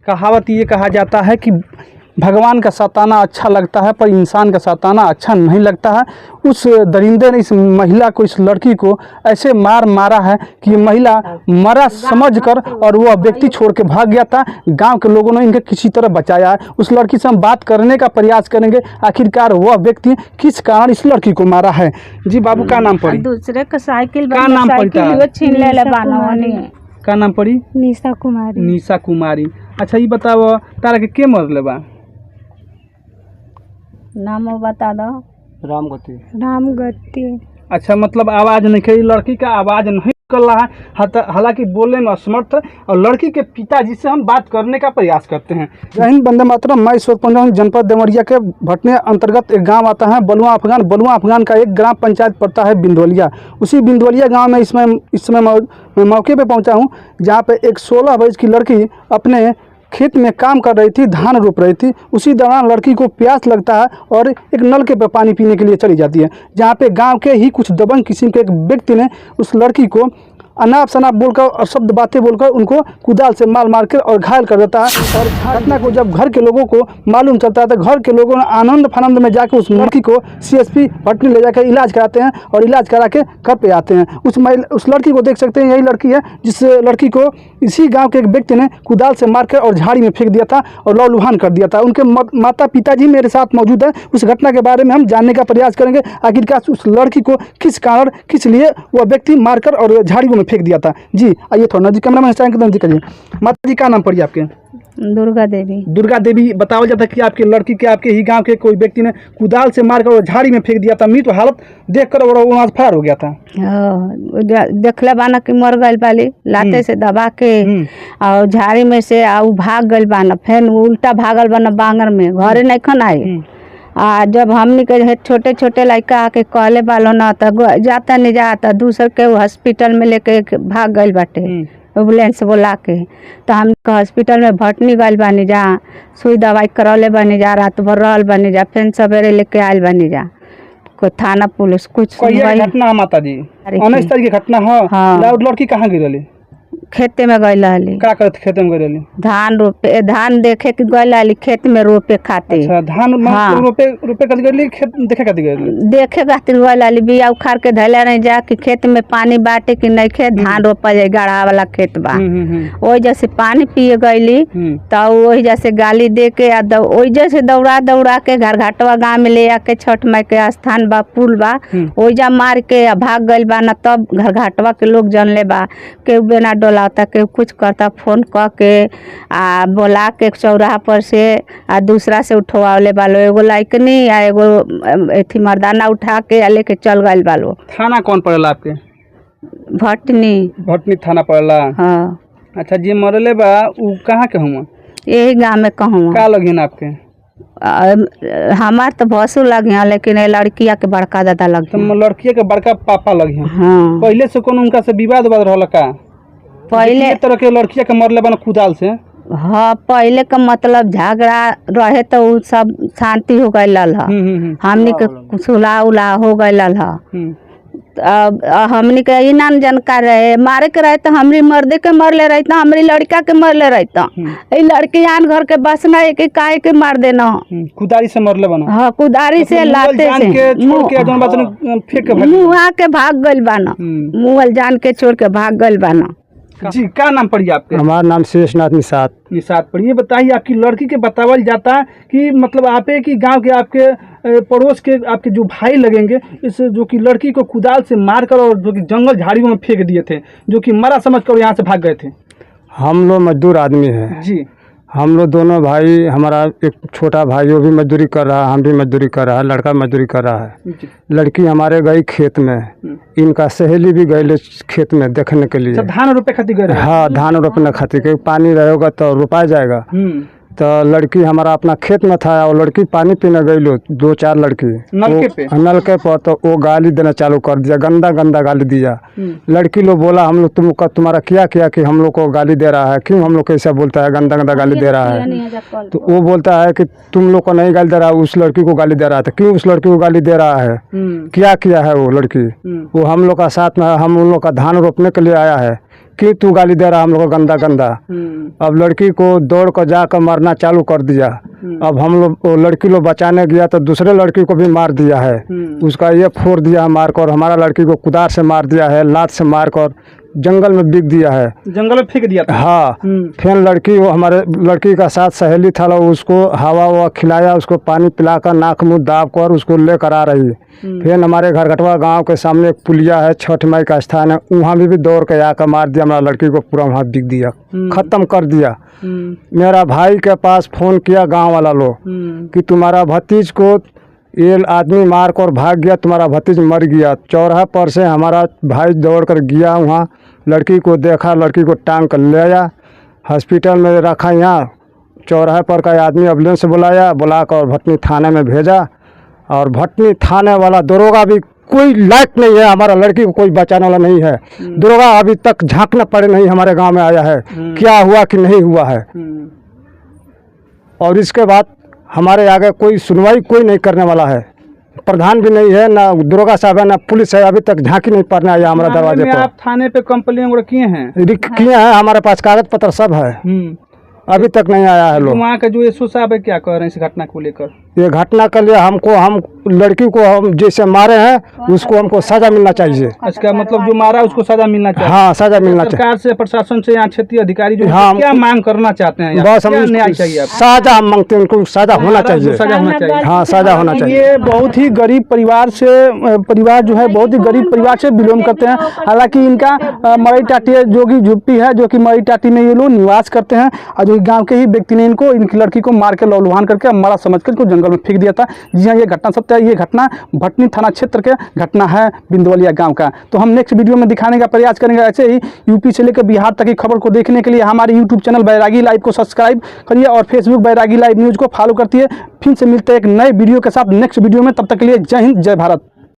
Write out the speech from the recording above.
कहावत ये कहा जाता है कि भगवान का सताना अच्छा लगता है पर इंसान का सताना अच्छा नहीं लगता है। उस दरिंदे ने इस महिला को, इस लड़की को ऐसे मारा है कि महिला मरा समझकर और वह व्यक्ति छोड़ के भाग गया था। गांव के लोगों ने इनके किसी तरह बचाया है। उस लड़की से हम बात करने का प्रयास करेंगे, आखिरकार वह व्यक्ति किस कारण इस लड़की को मारा है। जी बाबू, का नाम पड़ी? दूसरे का साइकिल का नाम पड़ता? छीन ले बानवानी। का नाम पड़ी? निशा कुमारी। निशा कुमारी। अच्छा ये बताओ, तारा के मरले बा? नाम बता दो। रामगति। रामगति। अच्छा, मतलब आवाज़ नहीं है, लड़की का आवाज़ नहीं निकल रहा है, हालांकि बोलने में असमर्थ है। और लड़की के पिताजी से हम बात करने का प्रयास करते हैं। जय हिंद, वंदे मातरम। मैं ईश्वर पंजाब, जनपद देवरिया के भटने अंतर्गत एक गांव आता है बलुआ अफगान। बलुआ अफगान का एक ग्राम पंचायत पड़ता है बिंदवलिया। उसी बिंदवलिया गाँव में इस समय मैं मौके पर पहुँचा हूँ, जहाँ पर एक 16 वर्ष की लड़की अपने खेत में काम कर रही थी, धान रोप रही थी। उसी दौरान लड़की को प्यास लगता है और एक नलके पर पानी पीने के लिए चली जाती है, जहाँ पे गांव के ही कुछ दबंग किस्म के एक व्यक्ति ने उस लड़की को अनाप शनाप बोलकर और शब्द बातें बोलकर उनको कुदाल से मार कर और घायल कर देता है। और घटना को जब घर के लोगों को मालूम चलता है तो घर के लोगों ने आनंद फानंद में जाकर उस लड़की को CSP भटनी ले जाकर इलाज कराते हैं और इलाज करा के घर पे आते हैं। उस लड़की को देख सकते हैं, यही लड़की है जिस लड़की को इसी गाँव के एक व्यक्ति ने कुदाल से मारकर और झाड़ी में फेंक दिया था और लहूलुहान कर दिया था। उनके माता पिताजी मेरे साथ मौजूद हैं। उस घटना के बारे में हम जानने का प्रयास करेंगे, आखिरकार उस लड़की को किस कारण, किस लिए वह व्यक्ति मारकर और झाड़ियों में फेंक दिया था। जी आइए थोड़ा नजदीक, कैमरा मैन के नजदीक करिए। माता जी, का नाम पड़ी आपके? दुर्गा देवी। दुर्गा देवी। बताओ जाता कि आपके लड़की के, आपके ही गांव के कोई व्यक्ति ने कुदाल से मारकर और झाड़ी में फेंक दिया था। मृत्यु हालत देखकर वो वहां से फरार हो गया था। देखले बाना कि मर गई बाली, लाते से दबा के और झाड़ी में से भाग गई बाना, फिर उल्टा भागल बाना बांगर में, घरे नहीं खन आई। जब हमने के छोटे छोटे लड़का आके कहले बालो ना तो जाता नहीं जाता, दूसर के हॉस्पिटल में लेके भाग गई बाटे एम्बुलेंस बोला के। तो हम हॉस्पिटल में भटनी गई बानी जा, सुई दवाई करौले बनी जा, रात भर रहल बनी जा, फिर सवेरे लेके आयल बनी जा। कोई थाना पुलिस कुछ घटना है माता जी? 19 तारीख की घटना है। हाँ। लड़की कहाँ गिरली? खेते में गई रहली। का करत खेते में गई रहली? धान रोपे, धान देखे के गई रहली खेत में रोपे खाते। अच्छा, धान रोपे खातिर गई, खेत देखे खातिर गई? देखे खातिर गई रहली, बिया उखाड़ के धैले नहीं जा कि खेत में पानी बाटे कि नहीं, खेत धान रोपा जाए, गाढ़ा वाला खेत बा। वही जैसे पानी पिए गईली तो वही जैसे गाली दे के वही जैसे दौड़ा के घर घाटवा गाँव में ले आके छठ माई के स्थान बा, पुल बा, वही जा मार के भाग गई बा ना। तब घर घाटवा के लोग जानले बा के बिना डोला के कुछ करता, फोन क के बोला के चौराहा पर से दूसरा से उठवाले बालो, एगो लाइकनी या एगो एथी मर्दाना उठा के लेके चल गए बालो। थाना कौन पड़ेला आपके? भटनी थाना पड़ेला। हाँ। अच्छा, जी मरले बा उ कहाँ के हुआ? यही गाँव में कहूँ। का लगिन आपके? हमार तो भसु लगे, लेकिन लड़किया के बड़का दादा लगे। लड़किया के बड़का पापा लगे? हाँ। पहले से कोनो उनका से विवाद रहला का? पहले तरह के लड़किया के मरले बना कुदाल से? हाँ, पहले का मतलब झगड़ा रहे तो उ सब शांति हो गई लल। हमनी के सुलह उलाह हो गई लल। हमनी के ई नाम जानकार रहे, मारे के रहे तो हमरी मर्दे के मरले रही, हमरी लड़का के मरले रही। ये लड़की आन घर के बस ना एक काहे के मार देना, कुदारी से मरले बना। हाँ, कुदारी से लाते से मुँह के भाग गई बाना, मुँह जान के छोड़ के भाग गई बाना। जी, क्या नाम पड़ी आपके? हमारा नाम शेषनाथ निषाद पड़ी। ये बताइए, आपकी लड़की के बतावल जाता है कि मतलब आप कि गांव के आपके पड़ोस के आपके जो भाई लगेंगे, इस जो कि लड़की को कुदाल से मारकर और जो कि जंगल झाड़ियों में फेंक दिए थे, जो कि मरा समझकर यहाँ से भाग गए थे। हम लोग मजदूर आदमी हैं जी। हम लोग दोनों भाई, हमारा एक छोटा भाई वो भी मजदूरी कर रहा है, हम भी मजदूरी कर रहा है, लड़का मजदूरी कर रहा है। लड़की हमारे गई खेत में, इनका सहेली भी गई खेत में देखने के लिए। धान रोपे खातिर गए? हाँ, धान रोपने खातिर, क्योंकि पानी रहेगा तो रोपाया जाएगा। तो लड़की हमारा अपना खेत में था और लड़की पानी पीने गई लो, 2-4 लड़की नलके पर, तो वो गाली देना चालू कर दिया, गंदा गाली दिया। लड़की लोग बोला हम लोग तुम्हारा क्या किया कि हम लोग को गाली दे रहा है, क्यों हम लोग कैसा बोलता है, गंदा गाली दे रहा है। तो वो बोलता है कि तुम लोग को नहीं गाली दे रहा, उस लड़की को गाली दे रहा है। तो क्यों उस लड़की को गाली दे रहा है, क्या किया है वो लड़की? वो हम लोग का साथ में, हम उन लोग का धान रोपने के लिए आया है, क्यों तू गाली दे रहा हम लोग को गंदा गंदा। अब लड़की को दौड़ कर जाकर मारना चालू कर दिया। अब हम लोग वो लड़की लोग बचाने गया तो दूसरे लड़की को भी मार दिया है, उसका ये फोड़ दिया मार कर, हमारा लड़की को कुदार से मार दिया है, लात से मार कर जंगल में बिक दिया है, जंगल में फेंक दिया था। हाँ। फिर लड़की वो हमारे लड़की का साथ सहेली था, उसको हवा ववा खिलाया, उसको पानी पिलाकर नाक मुँह दाब कर उसको लेकर आ रही। फिर हमारे घरघटवा गांव के सामने एक पुलिया है, छठ माई का स्थान है, वहाँ भी दौड़ के आकर मार दिया, हमारा लड़की को पूरा वहाँ बिक दिया, खत्म कर दिया। मेरा भाई के पास फोन किया गांव वाला लोग कि तुम्हारा भतीज को ये आदमी मार कर भाग गया, तुम्हारा भतीज मर गया। चौराहा पर से हमारा भाई दौड़ कर गया, वहाँ लड़की को देखा, लड़की को टांग कर ले आया, हॉस्पिटल में रखा। यहाँ चौराहे पर का आदमी एम्बुलेंस बुलाया, बुलाकर भटनी थाने में भेजा, और भटनी थाने वाला दरोगा भी कोई लायक नहीं है, हमारा लड़की को कोई बचाने वाला नहीं है। दरोगा अभी तक झांकना पड़े नहीं हमारे गांव में आया है, क्या हुआ कि नहीं हुआ है। और इसके बाद हमारे आगे कोई सुनवाई कोई नहीं करने वाला है, प्रधान भी नहीं है, ना दरोगा साहब है, ना पुलिस है, अभी तक झांकी नहीं पड़ने आया हमारे दरवाजे पर। आप थाने पे कंप्लेन किए हैं? किए हैं, हमारे पास कागज पत्र सब है, अभी तक नहीं आया है लोग। वहाँ के जो एसओ साहब है क्या कह रहे हैं इस घटना को लेकर? ये घटना के लिए हम लड़की को हम जैसे मारे हैं उसको हमको सजा मिलना चाहिए। इसका मतलब जो मारा उसको सजा मिलना चाहिए। हाँ, सजा मिलना चाहिए। सरकार से, प्रशासन से, यहाँ क्षेत्रीय अधिकारी जो हाँ, क्या मांग करना चाहते हैं? बस हम न्याय चाहिए, सजा हम मांगते हैं, उनको सजा होना चाहिए, सजा होना चाहिए। हाँ, सजा होना चाहिए। ये बहुत ही गरीब परिवार जो है बहुत ही गरीब परिवार से बिलोंग करते हैं। हालांकि इनका मरई टाटी जो कि झुप्पी है, जो कि मरई टाटी में ये लोग निवास करते हैं, और जो गाँव के ही व्यक्ति ने इनको इनकी लड़की को मार के लौलुहान करके मरा समझ कर इनको जंगल में फेंक दिया था। जी हाँ, ये घटना सत्य है। ये घटना भटनी थाना क्षेत्र के घटना है, बिंदवलिया गांव का। तो हम नेक्स्ट वीडियो में दिखाने का प्रयास करेंगे। ऐसे ही यूपी से लेकर बिहार तक की खबर को देखने के लिए हमारे यूट्यूब चैनल बैरागी लाइव को सब्सक्राइब करिए और फेसबुक बैरागी लाइव न्यूज़ को फॉलो करती है। फिर से मिलते हैं एक नए वीडियो के साथ नेक्स्ट वीडियो में, तब तक के लिए जय हिंद, जय भारत।